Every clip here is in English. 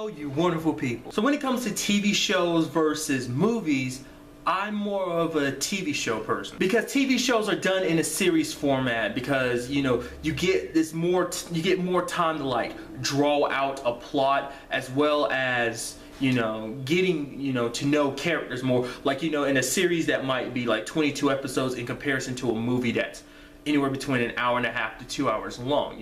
Hello, you wonderful people. So when it comes to TV shows versus movies, I'm more of a TV show person because TV shows are done in a series format because you get more time to like draw out a plot as well as getting to know characters more. Like in a series that might be like 22 episodes in comparison to a movie that's anywhere between an hour and a half to 2 hours long,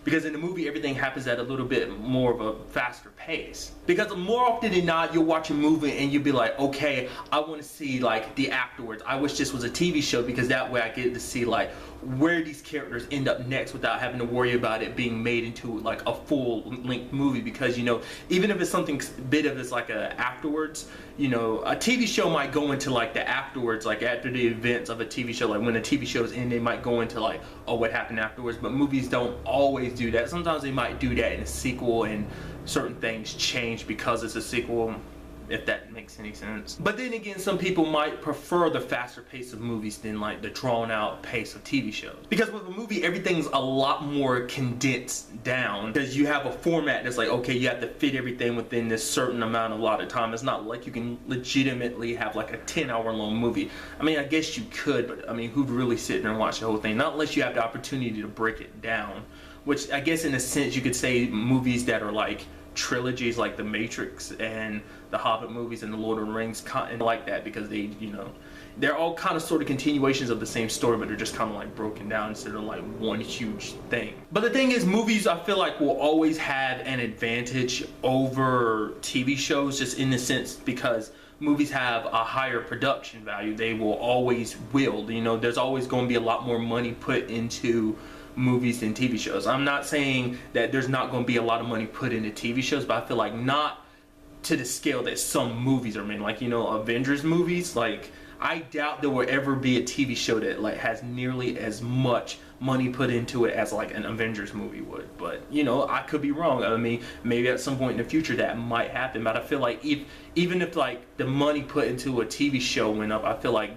because in the movie everything happens at a little bit more of a faster pace. Because more often than not, you'll watch a movie and you'll be like, okay, I want to see like the afterwards. I wish this was a TV show because that way I get to see like where these characters end up next without having to worry about it being made into like a full-length movie. Because even if it's something bit of it's like a afterwards, a TV show might go into like the afterwards, like after the events of a TV show. Like when a TV show's in, they might go into like, oh, what happened afterwards. But movies don't always do that. Sometimes they might do that in a sequel and certain things change because it's a sequel, if that makes any sense. But then again, some people might prefer the faster pace of movies than like the drawn out pace of TV shows. Because with a movie, everything's a lot more condensed down because you have a format that's like, okay, you have to fit everything within this certain amount of lot of time. It's not like you can legitimately have like a 10-hour long movie. I mean, I guess you could, but I mean, who'd really sit there and watch the whole thing? Not unless you have the opportunity to break it down, which I guess in a sense you could say movies that are like trilogies like The Matrix and the Hobbit movies and the Lord of the Rings, kind of like that, because they, they're all kind of sort of continuations of the same story, but they're just kind of like broken down instead of like one huge thing. But the thing is, movies I feel like will always have an advantage over TV shows, just in the sense because movies have a higher production value. They will always there's always going to be a lot more money put into movies than TV shows. I'm not saying that there's not going to be a lot of money put into TV shows, but I feel like not to the scale that some movies are made. Like Avengers movies, like I doubt there will ever be a TV show that like has nearly as much money put into it as like an Avengers movie would. But I could be wrong. I mean, maybe at some point in the future that might happen, but I feel like even if like the money put into a TV show went up, I feel like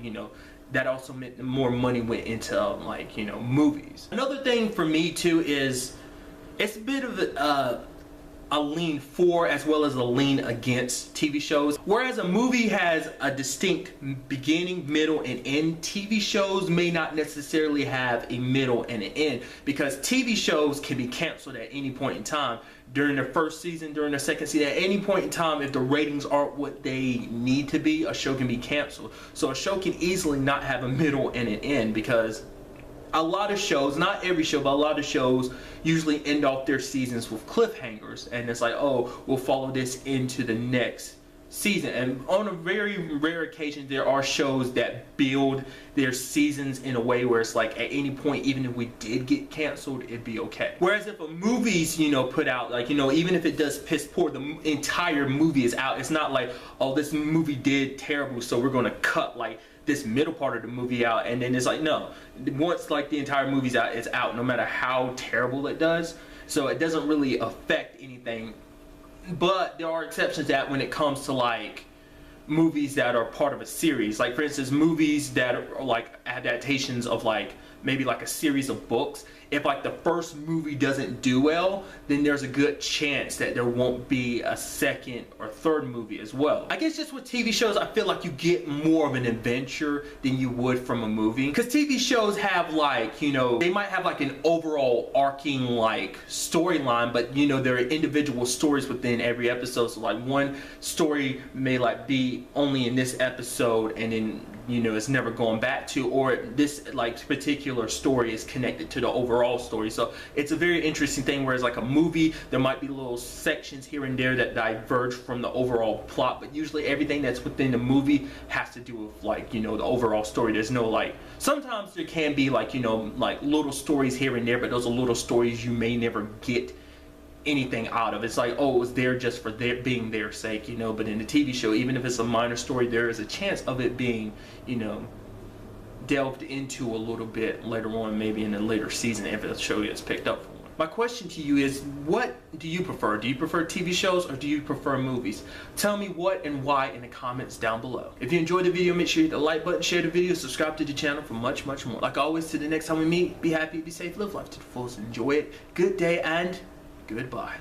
that also meant more money went into like movies. Another thing for me too is it's a bit of a lean for as well as a lean against TV shows. Whereas a movie has a distinct beginning, middle, and end, TV shows may not necessarily have a middle and an end, because TV shows can be canceled at any point in time. During the first season, during the second season, at any point in time, if the ratings aren't what they need to be, a show can be canceled. So a show can easily not have a middle and an end, because a lot of shows, not every show, but a lot of shows usually end off their seasons with cliffhangers, and it's like, oh, we'll follow this into the next season. And on a very rare occasion, there are shows that build their seasons in a way where it's like at any point, even if we did get canceled, it'd be okay. Whereas if a movie's put out, like even if it does piss poor, the entire movie is out. It's not like, oh, this movie did terrible, so we're gonna cut like this middle part of the movie out, and then it's like, no, once like the entire movie's out, it's out no matter how terrible it does. So it doesn't really affect anything. But there are exceptions to that when it comes to like movies that are part of a series. Like for instance, movies that are like adaptations of like maybe like a series of books. If like the first movie doesn't do well, then there's a good chance that there won't be a second or third movie as well. I guess just with TV shows, I feel like you get more of an adventure than you would from a movie. Because TV shows have like, they might have like an overall arcing like storyline, but there are individual stories within every episode. So like one story may like be only in this episode and then it's never going back to, or this like particular story is connected to the overall story. So it's a very interesting thing, whereas like a movie, there might be little sections here and there that diverge from the overall plot, but usually everything that's within the movie has to do with like the overall story. There's no like, sometimes there can be like like little stories here and there, but those are little stories you may never get anything out of. It's like, oh, it was there just for being their sake, but in the TV show, even if it's a minor story, there is a chance of it being delved into a little bit later on, maybe in a later season if the show gets picked up for one. My question to you is, what do you prefer? Do you prefer TV shows or do you prefer movies? Tell me what and why in the comments down below. If you enjoyed the video, make sure you hit the like button, share the video, subscribe to the channel for much, much more. Like always, till the next time we meet, be happy, be safe, live life to the fullest, enjoy it. Good day and goodbye.